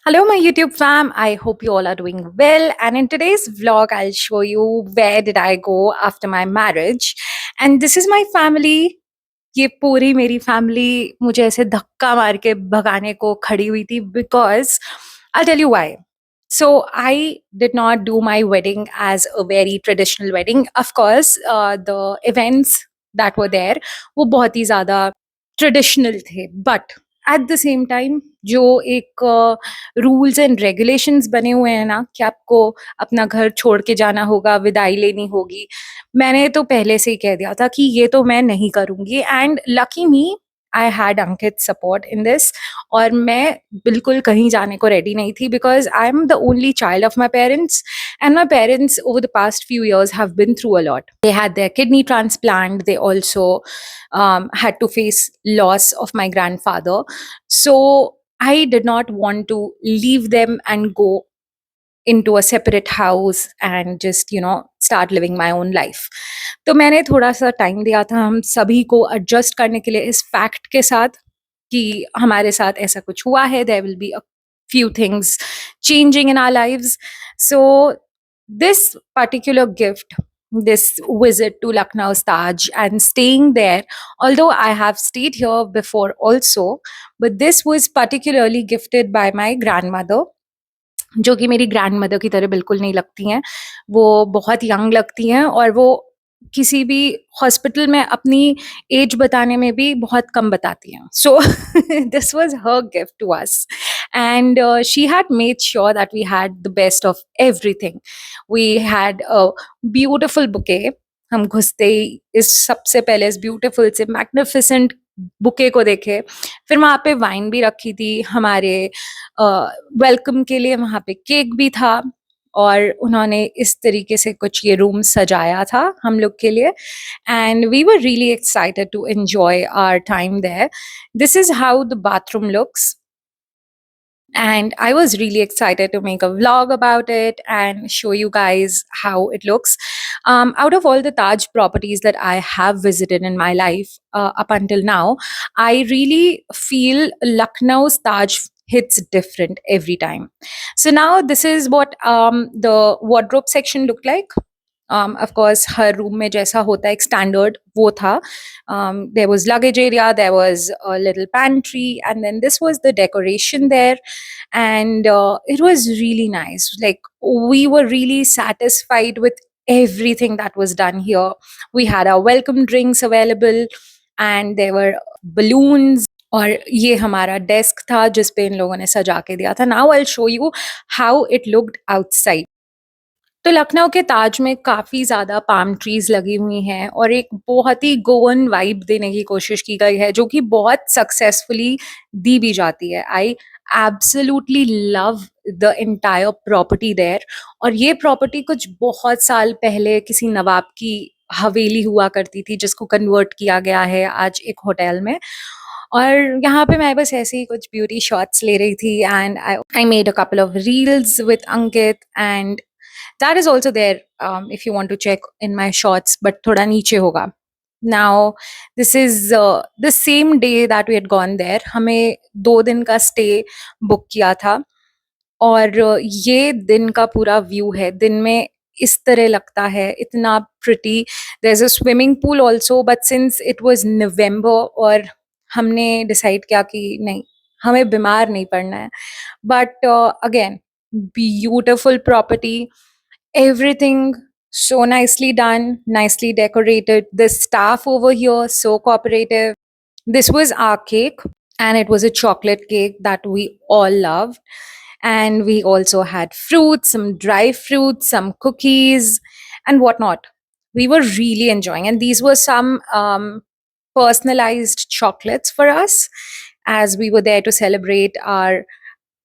Hello, my YouTube fam. I hope you all are doing well. And in today's vlog, I'll show you where did I go after my marriage. And this is my family. ये पूरी मेरी family मुझे ऐसे धक्का मार के भगाने को खड़ी हुई थी because I'll tell you why. So I did not do my wedding as a very traditional wedding. Of course, the events that were there वो बहुत ही ज़्यादा ट्रेडिशनल थे. But at the same time जो एक रूल्स एंड रेगुलेशंस बने हुए हैं ना कि आपको अपना घर छोड़ के जाना होगा, विदाई लेनी होगी, मैंने तो पहले से ही कह दिया था कि ये तो मैं नहीं करूँगी and lucky me I had Ankit support in this और मैं बिल्कुल कहीं जाने को रेडी नहीं थी because I am the only child of my parents and my parents over the past few years have been through a lot. They had their kidney transplant. They also had to face loss of my grandfather. So I did not want to leave them and go into a separate house and just start living my own life. तो मैंने थोड़ा सा time दिया था हम सभी को adjust करने के लिए इस फैक्ट के साथ कि हमारे साथ ऐसा कुछ हुआ है. There will be a few things changing in our lives. So this particular gift, this visit to Lucknow's Taj and staying there, although I have stayed here before also, but this was particularly gifted by my grandmother, जो कि मेरी grandmother की तरह बिल्कुल नहीं लगती हैं. वो बहुत यंग लगती हैं और वो किसी भी हॉस्पिटल में अपनी एज बताने में भी बहुत कम बताती हैं. So this was her gift to us and she had made sure that we had the best of everything. We had a beautiful bouquet. हम घुसते ही इस सबसे पहले इस ब्यूटीफुल से मैग्निफिसेंट बुके को देखे. फिर वहाँ पे वाइन भी रखी थी हमारे वेलकम के लिए. वहाँ पे केक भी था और उन्होंने इस तरीके से कुछ ये रूम सजाया था हम लोग के लिए and we were really excited to enjoy our time there. This is how the bathroom looks and I was really excited to make a vlog about it and show you guys how it looks. Out of all the Taj properties that I have visited in my life up until now, I really feel Lucknow's Taj hits different every time. So now this is what the wardrobe section looked like. Of course her room में जैसा होता है एक standard वो था. There was luggage area, there was a little pantry, and then this was the decoration there. And it was really nice. Like, we were really satisfied with everything that was done here. We had our welcome drinks available and there were balloons. और ये हमारा desk था जिस पे इन लोगों ने सजा के दिया था. Now I will show you how it looked outside. तो लखनऊ के ताज में काफ़ी ज़्यादा पाम ट्रीज़ लगी हुई हैं और एक बहुत ही गोवन वाइब देने की कोशिश की गई है जो कि बहुत सक्सेसफुली दी भी जाती है. I absolutely love the entire property there. और ये प्रॉपर्टी कुछ बहुत साल पहले किसी नवाब की हवेली हुआ करती थी जिसको कन्वर्ट किया गया है आज एक होटल में. और यहाँ पे मैं बस ऐसे ही कुछ ब्यूटी शॉट्स ले रही थी and I made a couple of reels with Ankit and that is also there if you want to check in my shorts, but thoda niche hoga. Now this is the same day that we had gone there. हमें 2 दिन का stay book किया था और ये दिन का पूरा व्यू है. दिन में इस तरह लगता है इतना pretty. There's a swimming pool also, but since it was November और हमने decide किया कि नहीं हमें बीमार नहीं पड़ना है. But again, beautiful property. Everything so nicely done, nicely decorated. The staff over here so cooperative. This was our cake and it was a chocolate cake that we all loved. And we also had fruits, some dry fruits, some cookies and whatnot. We were really enjoying, and these were some personalized chocolates for us as we were there to celebrate our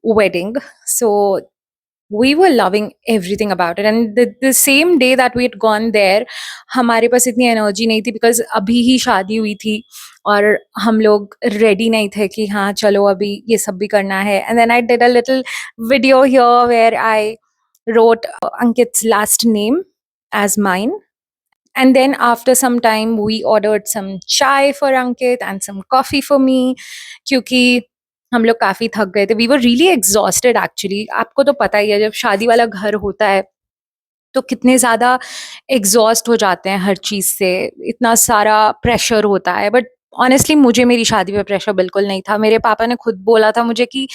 wedding. So we were loving everything about it. And the same day that we had gone there, हमारे पास इतनी energy नहीं थी because अभी ही शादी हुई थी और हम लोग रेडी नहीं थे कि हाँ चलो अभी ये सब भी करना है. And then I did a little video here where I wrote Ankit's last name as mine. And then after some time we ordered some chai for Ankit and some coffee for me क्योंकि हम लोग काफ़ी थक गए थे। We were really exhausted actually. आपको तो पता ही है जब शादी वाला घर होता है, तो कितने ज़्यादा एग्ज़ॉस्ट हो जाते हैं हर चीज़ से, इतना सारा प्रेशर होता है। बट ऑनेस्टली मुझे मेरी शादी पे प्रेशर बिल्कुल नहीं था। मेरे पापा ने खुद बोला था मुझे कि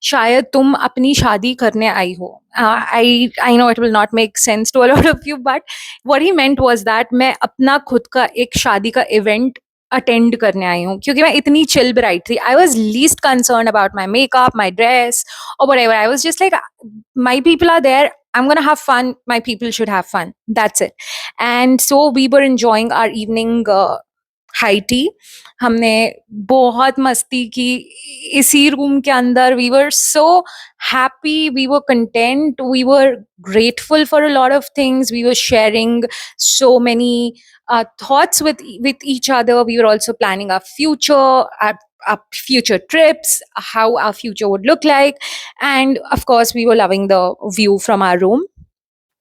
शायद तुम अपनी शादी करने आई हो। I know it will not make sense to a lot of you, but what he meant was that मैं अपना खुद का एक शादी का इवेंट अटेंड करने आई हूँ, क्योंकि मैं इतनी चिल ब्राइड थी। I was least concerned about my makeup, my dress or whatever. I was just like, my people are there. I'm going to have fun. My people should have fun. That's it. And so we were enjoying our evening high tea. हमने बहुत मस्ती की इसी room के अंदर. We were so happy. We were content. We were grateful for a lot of things. We were sharing so many thoughts with each other. We were also planning our future trips, how our future would look like. And of course, we were loving the view from our room.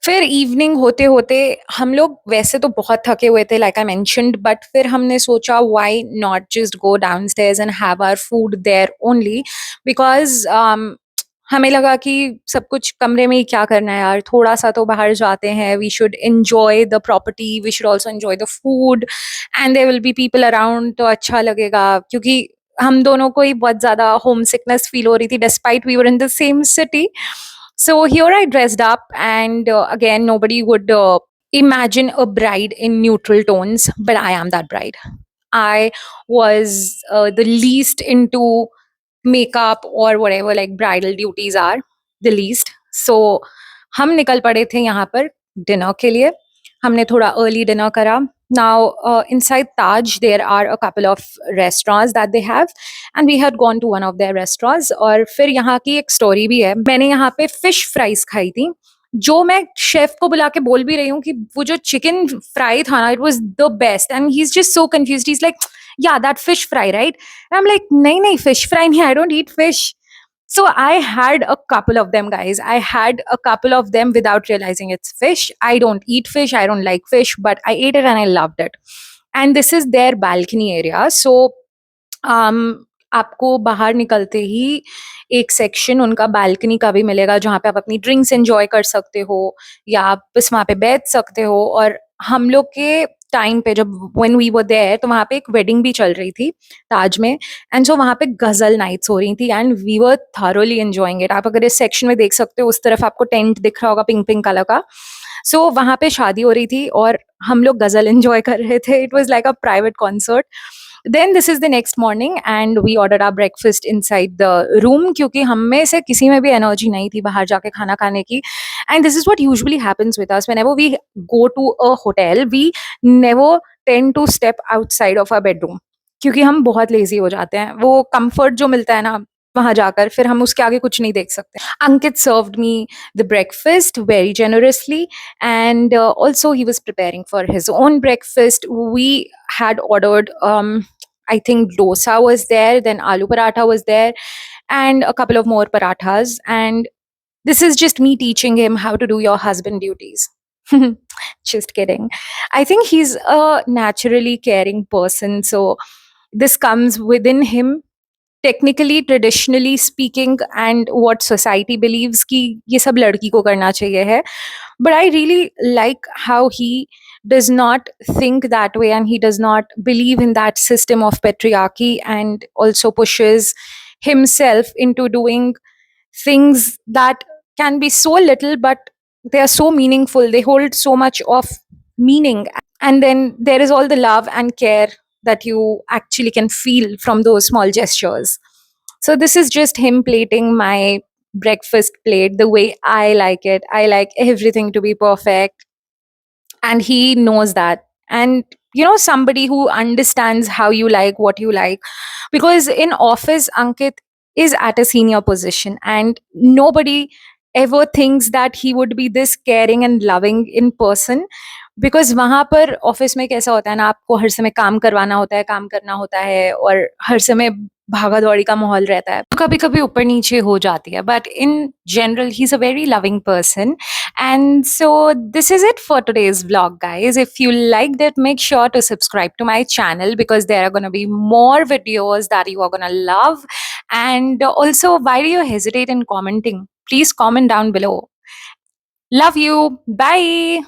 फिर evening होते होते हम लोग वैसे तो बहुत थके हुए थे, लाइक आई मेंशन्ड, बट फिर हमने सोचा why not just go downstairs and have our food there only, because हमें लगा कि सब कुछ कमरे में ही क्या करना है यार, थोड़ा सा तो बाहर जाते हैं. We should enjoy the property, we should also enjoy the food, and there will be people around, तो अच्छा लगेगा. क्योंकि हम दोनों को ही बहुत ज्यादा होम सिकनेस फील हो रही थी, despite we were in the same city. So here I dressed up, and again, nobody would imagine a bride in neutral tones, but I am that bride. I was the least into makeup or whatever, like bridal duties are the least. So हम निकल पड़े थे यहाँ पर dinner के लिए. हमने थोड़ा अर्ली डिनर करा. Now, inside Taj, there are a couple of restaurants that they have, and we had gone to one of their restaurants. और फिर यहाँ की एक स्टोरी भी है. मैंने यहाँ पे फिश फ्राइज खाई थी, जो मैं शेफ को बुला के बोल भी रही हूँ कि वो जो चिकन फ्राई था ना, it was the best. And he is just so confused. He is like, yeah, that fish fry, right? And I'm like, nahi, nahi, fish fry nahi, I don't eat fish. So I had a couple of them, guys. I had a couple of them without realizing it's fish. I don't eat fish. I don't like fish, but I ate it and I loved it. And this is their balcony area. So आपको बाहर निकलते ही एक section उनका balcony का भी मिलेगा, जहाँ पे आप अपनी ड्रिंक्स एंजॉय कर सकते हो या आप बस वहाँ पे बैठ सकते हो. और हम लोग के टाइम पे जब व्हेन वी वर देयर, तो वहाँ पे एक वेडिंग भी चल रही थी ताज में. एंड सो वहाँ पे गजल नाइट्स हो रही थी, and we were thoroughly enjoying it. आप अगर इस सेक्शन में देख सकते हो, उस तरफ आपको टेंट दिख रहा होगा पिंक पिंक कलर का. सो वहाँ पे शादी हो रही थी और हम लोग गजल एंजॉय कर रहे थे. It was like a private concert. Then this is the next morning and we ordered our breakfast inside the room, क्योंकि हम में से किसी में भी एनर्जी नहीं थी बाहर जाके खाना खाने की. And this is what usually happens with us whenever we go to a hotel. We never tend to step outside of our bedroom, क्योंकि हम बहुत लेजी हो जाते हैं. वो कंफर्ट जो मिलता है ना वहां जाकर, फिर हम उसके आगे कुछ नहीं देख सकते. Ankit served me the breakfast very generously, and also he was preparing for his own breakfast. We had ordered I think dosa was there, then aloo paratha was there, and a couple of more parathas. And this is just me teaching him how to do your husband duties. Just kidding. I think he's a naturally caring person, so this comes within him. Technically, traditionally speaking, and what society believes कि ये सब लड़की को करना चाहिए है. But I really like how he does not think that way, and he does not believe in that system of patriarchy, and also pushes himself into doing things that can be so little, but they are so meaningful. They hold so much of meaning. And then there is all the love and care that you actually can feel from those small gestures. So this is just him plating my breakfast plate the way I like it. I like everything to be perfect, and he knows that. And somebody who understands how you like what you like, because in office Ankit is at a senior position, and nobody ever thinks that he would be this caring and loving in person. Because वहां पर office में कैसा होता है ना, आपको हर समय काम करवाना होता है, काम करना होता है, और हर समय भागा दौड़ी का माहौल रहता है, तो कभी कभी ऊपर नीचे हो जाती है. But in general he is a very loving person. And so this is it for today's vlog, guys. If you liked it, make sure to subscribe to my channel, because there are going to be more videos that you are going to love. And also, why do you hesitate in commenting? Please comment down below. Love you. Bye.